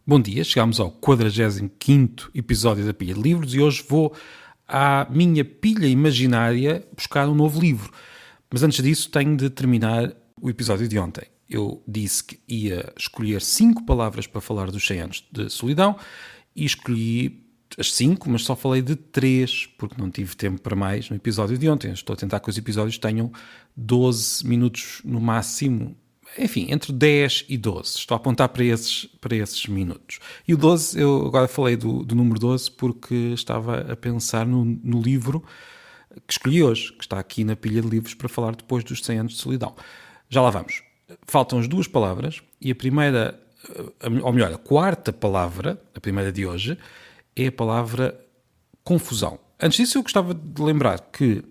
Bom dia, chegamos ao 45º episódio da Pilha de Livros e hoje vou à minha pilha imaginária buscar um novo livro. Mas antes disso tenho de terminar o episódio de ontem. Eu disse que ia escolher 5 palavras para falar dos 100 anos de solidão e escolhi as 5, mas só falei de 3 porque não tive tempo para mais no episódio de ontem. Estou a tentar que os episódios tenham 12 minutos no máximo. Enfim, entre 10 e 12. Estou a apontar para esses minutos. E o 12, eu agora falei do número 12 porque estava a pensar no livro que escolhi hoje, que está aqui na pilha de livros para falar depois dos 100 anos de solidão. Já lá vamos. Faltam as 2 palavras e a primeira, ou melhor, a quarta palavra, a primeira de hoje, é a palavra confusão. Antes disso, eu gostava de lembrar que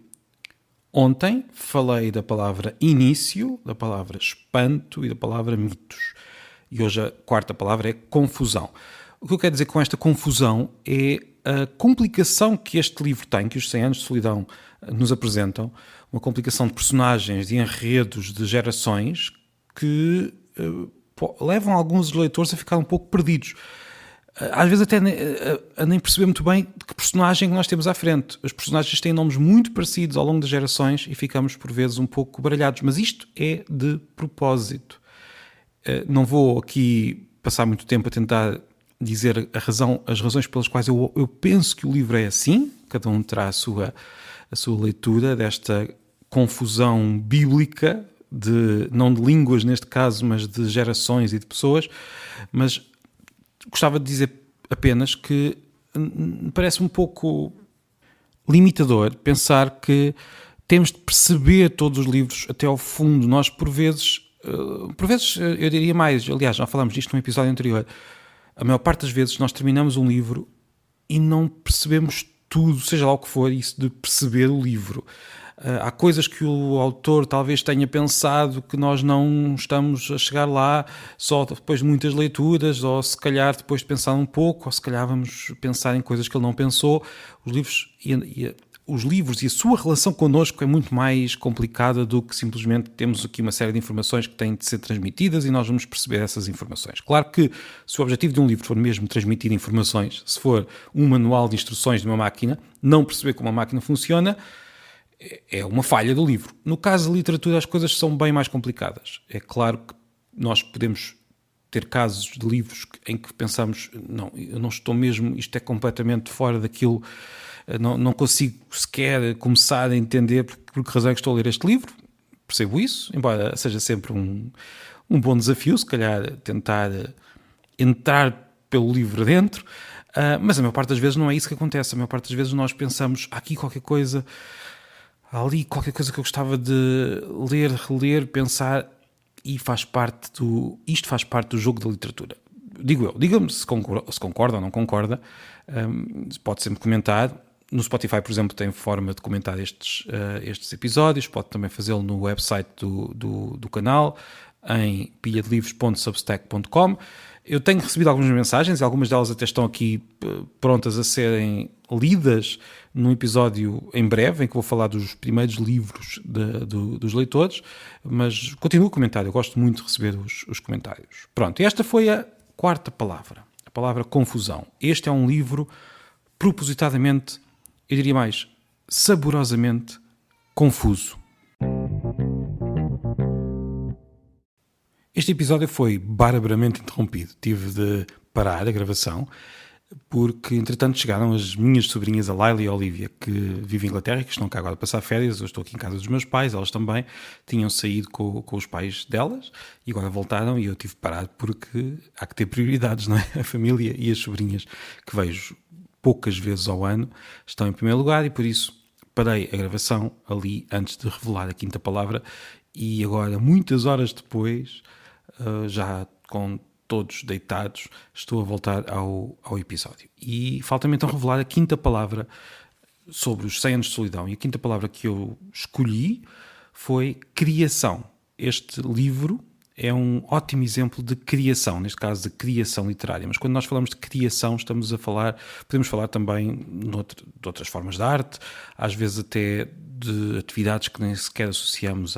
ontem falei da palavra início, da palavra espanto e da palavra mitos. E hoje a quarta palavra é confusão. O que eu quero dizer com esta confusão é a complicação que este livro tem, que os 100 anos de solidão nos apresentam, uma complicação de personagens, de enredos, de gerações, que levam alguns leitores a ficar um pouco perdidos. Às vezes até a nem perceber muito bem de que personagem que nós temos à frente. Os personagens têm nomes muito parecidos ao longo das gerações e ficamos por vezes um pouco baralhados, mas isto é de propósito. Não vou aqui passar muito tempo a tentar dizer as razões pelas quais eu penso que o livro é assim, cada um terá a sua leitura desta confusão bíblica, não de línguas neste caso, mas de gerações e de pessoas, mas gostava de dizer apenas que me parece um pouco limitador pensar que temos de perceber todos os livros até ao fundo. Nós, por vezes eu diria mais, aliás, já falámos disto num episódio anterior, a maior parte das vezes nós terminamos um livro e não percebemos tudo, seja lá o que for, isso de perceber o livro. Há coisas que o autor talvez tenha pensado que nós não estamos a chegar lá só depois de muitas leituras, ou se calhar depois de pensar um pouco, ou se calhar vamos pensar em coisas que ele não pensou. Os livros e a sua relação connosco é muito mais complicada do que simplesmente temos aqui uma série de informações que têm de ser transmitidas e nós vamos perceber essas informações. Claro que se o objetivo de um livro for mesmo transmitir informações, se for um manual de instruções de uma máquina, não perceber como a máquina funciona é uma falha do livro. No caso da literatura, as coisas são bem mais complicadas. É claro que nós podemos ter casos de livros em que pensamos, não, eu não estou mesmo, isto é completamente fora daquilo, não consigo sequer começar a entender por que razão é que estou a ler este livro. Percebo isso, embora seja sempre um bom desafio, se calhar tentar entrar pelo livro dentro, mas a maior parte das vezes não é isso que acontece. A maior parte das vezes nós pensamos, há aqui qualquer coisa, há ali qualquer coisa que eu gostava de ler, reler, pensar, e isto faz parte do jogo da literatura. Digo eu, diga-me se concorda ou não concorda, pode sempre comentar. No Spotify, por exemplo, tem forma de comentar estes episódios, pode também fazê-lo no website do canal, em pilhadelivros.substack.com. Eu tenho recebido algumas mensagens e algumas delas até estão aqui prontas a serem lidas num episódio em breve, em que vou falar dos primeiros livros dos leitores, mas continuo a comentar, eu gosto muito de receber os comentários. Pronto, e esta foi a quarta palavra, a palavra confusão. Este é um livro propositadamente, eu diria mais, saborosamente confuso. Este episódio foi barbaramente interrompido. Tive de parar a gravação porque, entretanto, chegaram as minhas sobrinhas, a Laila e a Olivia, que vivem em Inglaterra e que estão cá agora a passar férias. Eu estou aqui em casa dos meus pais, elas também tinham saído com os pais delas e agora voltaram e eu tive de parar porque há que ter prioridades, não é? A família e as sobrinhas, que vejo poucas vezes ao ano, estão em primeiro lugar e por isso parei a gravação ali antes de revelar a quinta palavra e agora, muitas horas depois, já com todos deitados, estou a voltar ao episódio. E falta-me então revelar a quinta palavra sobre os 100 anos de solidão. E a quinta palavra que eu escolhi foi criação. Este livro é um ótimo exemplo de criação, neste caso de criação literária. Mas quando nós falamos de criação, podemos falar também de outras formas de arte, às vezes até de atividades que nem sequer associamos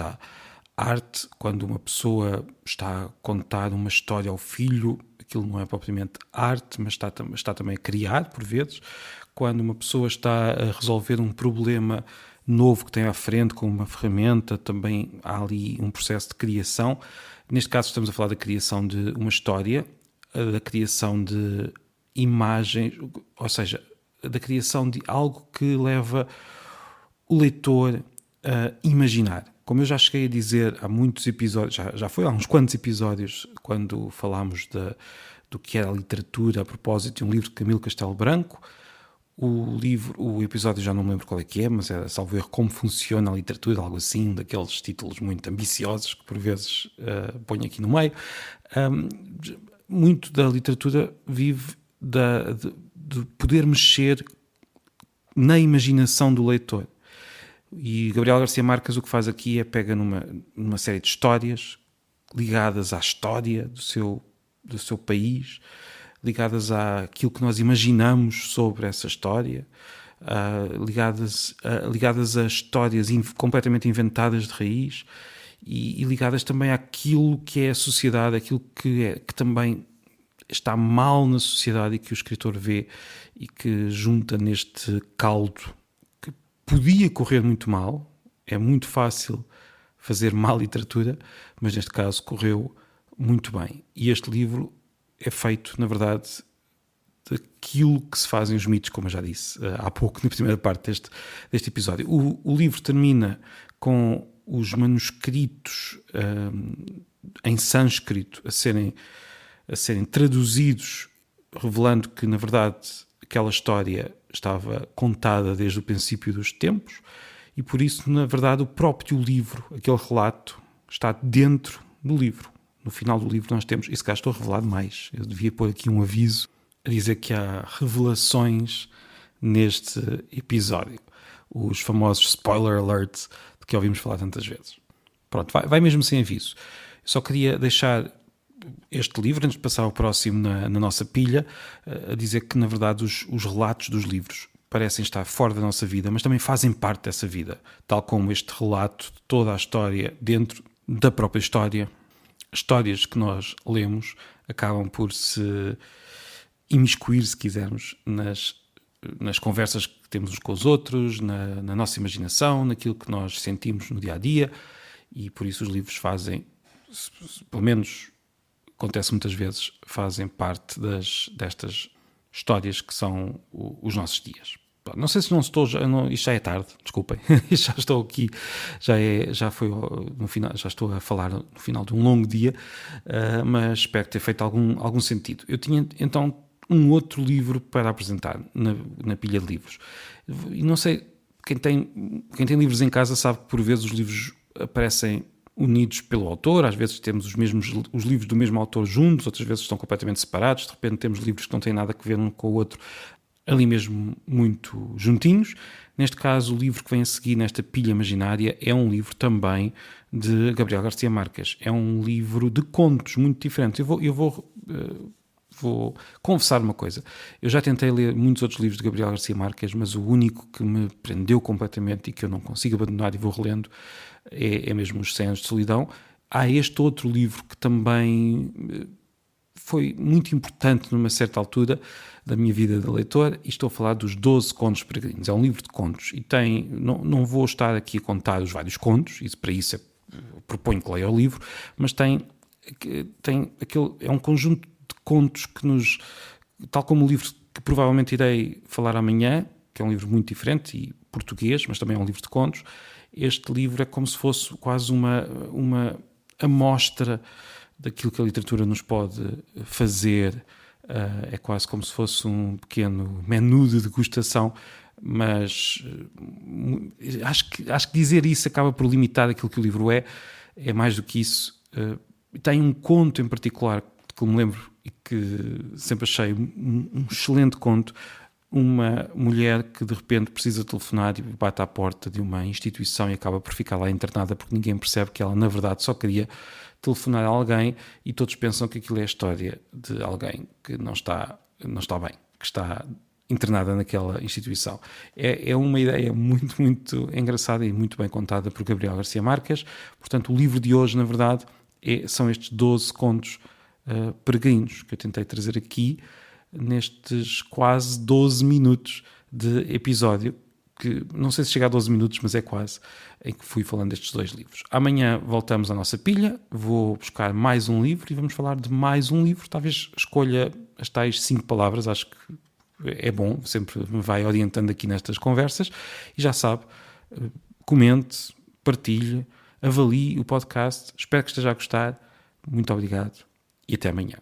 arte, quando uma pessoa está a contar uma história ao filho, aquilo não é propriamente arte, mas está também a criar, por vezes. Quando uma pessoa está a resolver um problema novo que tem à frente com uma ferramenta, também há ali um processo de criação. Neste caso estamos a falar da criação de uma história, da criação de imagens, ou seja, da criação de algo que leva o leitor a imaginar. Como eu já cheguei a dizer há muitos episódios, já foi há uns quantos episódios, quando falámos do que era a literatura a propósito de um livro de Camilo Castelo Branco. O episódio já não me lembro qual é que é, mas era, salvo erro, Como Funciona a Literatura, algo assim, daqueles títulos muito ambiciosos que por vezes ponho aqui no meio. Muito da literatura vive de poder mexer na imaginação do leitor. E Gabriel Garcia Marques o que faz aqui é pega numa série de histórias ligadas à história do seu país, ligadas àquilo que nós imaginamos sobre essa história, ligadas a histórias completamente inventadas de raiz e ligadas também àquilo que é a sociedade, aquilo que também está mal na sociedade e que o escritor vê e que junta neste caldo que podia correr muito mal. É muito fácil fazer má literatura, mas neste caso correu muito bem. E este livro é feito, na verdade, daquilo que se fazem os mitos, como eu já disse há pouco, na primeira parte deste episódio. O livro termina com os manuscritos em sânscrito a serem traduzidos, revelando que, na verdade, aquela história estava contada desde o princípio dos tempos e, por isso, na verdade, o próprio livro, aquele relato, está dentro do livro. No final do livro nós temos, e se calhar estou a revelar demais, eu devia pôr aqui um aviso a dizer que há revelações neste episódio. Os famosos spoiler alerts de que ouvimos falar tantas vezes. Pronto, vai mesmo sem aviso. Eu só queria deixar este livro, antes de passar ao próximo na nossa pilha, a dizer que, na verdade, os relatos dos livros parecem estar fora da nossa vida, mas também fazem parte dessa vida, tal como este relato de toda a história dentro da própria história. Histórias que nós lemos acabam por se imiscuir, se quisermos, nas conversas que temos uns com os outros, na nossa imaginação, naquilo que nós sentimos no dia-a-dia, e por isso os livros fazem, pelo menos acontece muitas vezes, fazem parte destas histórias que são os nossos dias. Não sei se não estou, isto já é tarde, desculpem, já estou aqui, já foi no final, já estou a falar no final de um longo dia, mas espero ter feito algum sentido. Eu tinha então um outro livro para apresentar na pilha de livros. E não sei, quem tem livros em casa sabe que por vezes os livros aparecem unidos pelo autor, às vezes temos os livros do mesmo autor juntos, outras vezes estão completamente separados, de repente temos livros que não têm nada a ver um com o outro, ali mesmo muito juntinhos. Neste caso, o livro que vem a seguir nesta pilha imaginária é um livro também de Gabriel Garcia Marques. É um livro de contos muito diferente. Eu vou confessar uma coisa. Eu já tentei ler muitos outros livros de Gabriel Garcia Marques, mas o único que me prendeu completamente e que eu não consigo abandonar e vou relendo é mesmo Os 100 Anos de Solidão. Há este outro livro que também foi muito importante numa certa altura da minha vida de leitor, e estou a falar dos 12 Contos Peregrinos. É um livro de contos e não vou estar aqui a contar os vários contos, e para isso proponho que leia o livro, mas tem aquele, é um conjunto de contos que nos, tal como o livro que provavelmente irei falar amanhã, que é um livro muito diferente e português, mas também é um livro de contos. Este livro é como se fosse quase uma amostra daquilo que a literatura nos pode fazer. É quase como se fosse um pequeno menu de degustação, mas acho que dizer isso acaba por limitar aquilo que o livro é mais do que isso. Tem um conto em particular que me lembro e que sempre achei um excelente conto. Uma mulher que de repente precisa telefonar e bate à porta de uma instituição e acaba por ficar lá internada porque ninguém percebe que ela na verdade só queria telefonar a alguém, e todos pensam que aquilo é a história de alguém que não está bem, que está internada naquela instituição. É uma ideia muito, muito engraçada e muito bem contada por Gabriel Garcia Marques. Portanto, o livro de hoje, na verdade, são estes 12 contos peregrinos que eu tentei trazer aqui nestes quase 12 minutos de episódio, que não sei se chega a 12 minutos, mas é quase, em que fui falando destes 2 livros. Amanhã voltamos à nossa pilha, vou buscar mais um livro e vamos falar de mais um livro. Talvez escolha as tais 5 palavras, acho que é bom, sempre me vai orientando aqui nestas conversas. E já sabe, comente, partilhe, avalie o podcast. Espero que esteja a gostar. Muito obrigado e até amanhã.